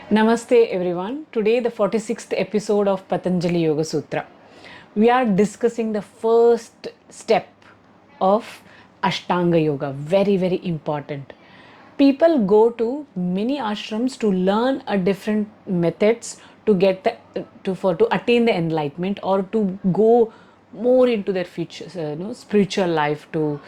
Namaste everyone. Today the 46th episode of Patanjali Yoga Sutra. We are discussing the first step of Ashtanga Yoga. Very important. People go to many ashrams to learn a different methods to get to attain the enlightenment or to go more into their future spiritual life, to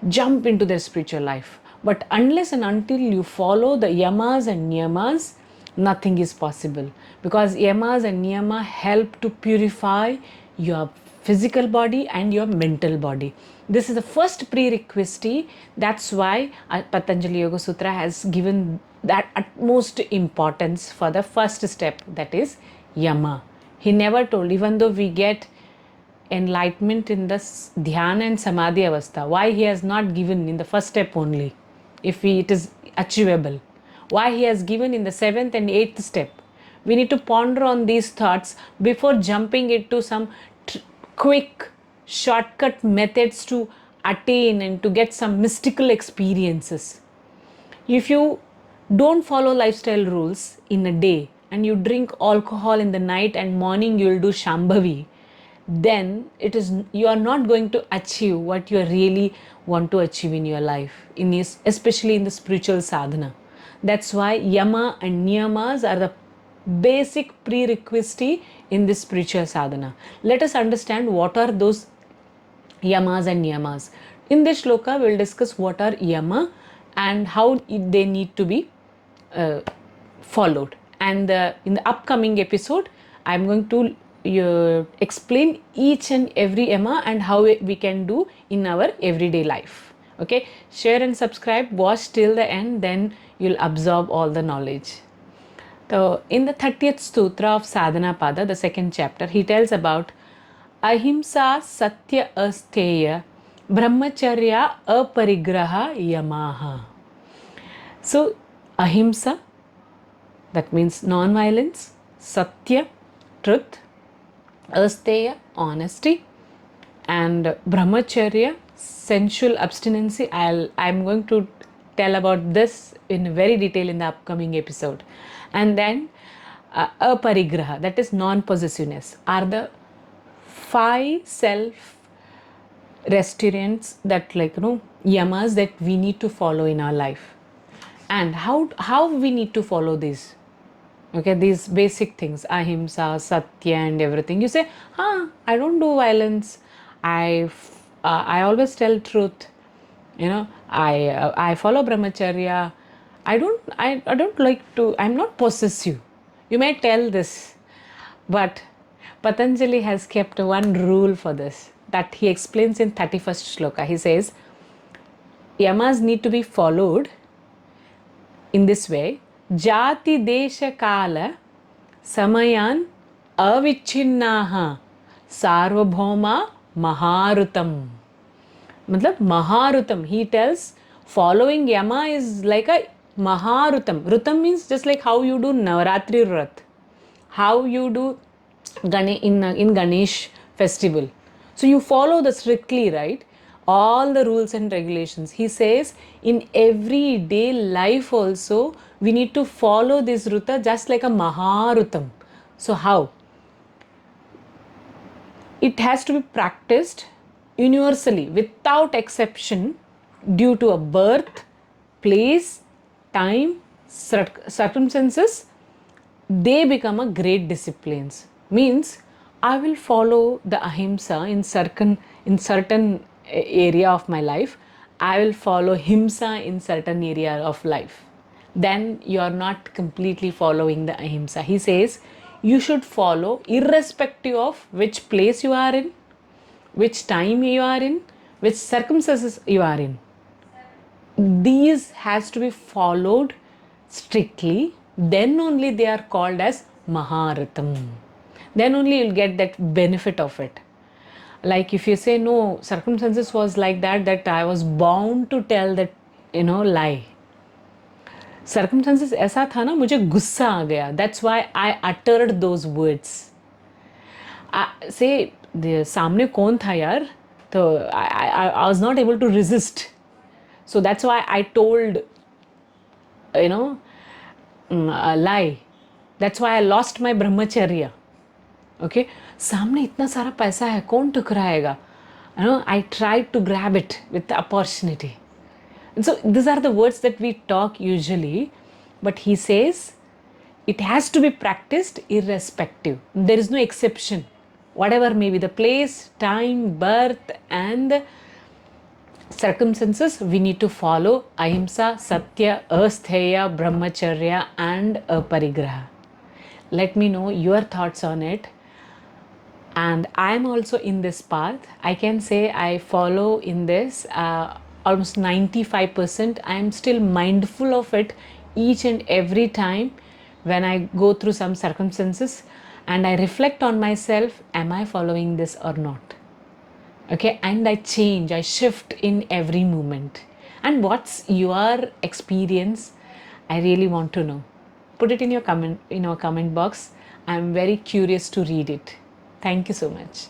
jump into their spiritual life. But unless and until you follow the yamas and niyamas, nothing is possible, because yamas and niyama help to purify your physical body and your mental body. This is the first prerequisite. That's why Patanjali Yoga Sutra has given that utmost importance for the first step, that is yama. He never told, even though we get enlightenment in the dhyana and samadhi avastha, why he has not given in the first step only, if it is achievable? Why he has given in the 7th and 8th step? We need to ponder on these thoughts before jumping into some quick shortcut methods to attain and to get some mystical experiences. If you don't follow lifestyle rules in a day and you drink alcohol in the night and morning you will do shambhavi, then it is, you are not going to achieve what you really want to achieve in your life, especially in the spiritual sadhana. That's why yama and niyamas are the basic prerequisite in this spiritual sadhana. Let us understand what are those yamas and niyamas. In this shloka, we will discuss what are yama and how they need to be followed. And in the upcoming episode, I am going to explain each and every yama and how we can do in our everyday life. Okay, share and subscribe, watch till the end, then you'll absorb all the knowledge. So in the 30th sutra of Sadhana Pada, the second chapter, he tells about Ahimsa, Satya, Asteya, Brahmacharya, Aparigraha, Yamaha. So Ahimsa, that means non-violence, Satya, truth, Asteya, honesty, and Brahmacharya, sensual abstinency. I'm going to tell about this in very detail in the upcoming episode. And then Aparigraha, that is non-possessiveness, are the 5 self restraints that, yamas that we need to follow in our life. And how we need to follow these. Okay, these basic things, ahimsa, satya, and everything. You say, I don't do violence. I always tell truth. I follow brahmacharya. I don't like to. I'm not possessive. You may tell this, but Patanjali has kept one rule for this, that he explains in 31st shloka. He says, yamas need to be followed in this way: Jati desha kala samayan avichinnaha sarvabhauma maharutam. Matlab maharutam. He tells following yama is like a maharutam. Rutam means just like how you do Navaratri Vrat, how you do in Ganesh festival. So you follow the strictly, right? All the rules and regulations. He says in everyday life also we need to follow this ruta just like a maharutam. So how? It has to be practiced universally without exception due to a birth, place, time, circumstances. They become a great disciplines. Means I will follow the ahimsa in certain area of my life. I will follow himsa in certain area of life. Then you are not completely following the ahimsa. He says you should follow irrespective of which place you are in, which time you are in, which circumstances you are in. These has to be followed strictly. Then only they are called as maharatam. Then only you'll get that benefit of it. Like if you say, no, circumstances was like that I was bound to tell that, lie. Circumstances ऐसा था ना, मुझे गुस्सा आ गया. That's why I uttered those words. Say, सामने कौन था यार? So I was not able to resist. So that's why I told, a lie. That's why I lost my Brahmacharya. Okay, सामने इतना सारा पैसा है, कौन ठुकराएगा? You know, I tried to grab it with the opportunity. And so these are the words that we talk usually, but he says it has to be practiced irrespective. There is no exception. Whatever may be the place, time, birth, and circumstances, we need to follow Ahimsa, Satya, Asteya, Brahmacharya, and Aparigraha. Let me know your thoughts on it. And I'm also in this path. I can say I follow in this almost 95%. I'm still mindful of it each and every time when I go through some circumstances, and I reflect on myself, am I following this or not? Okay, and I change, I shift in every moment. And what's your experience? I really want to know. Put it in your comment box. I'm very curious to read it. Thank you so much.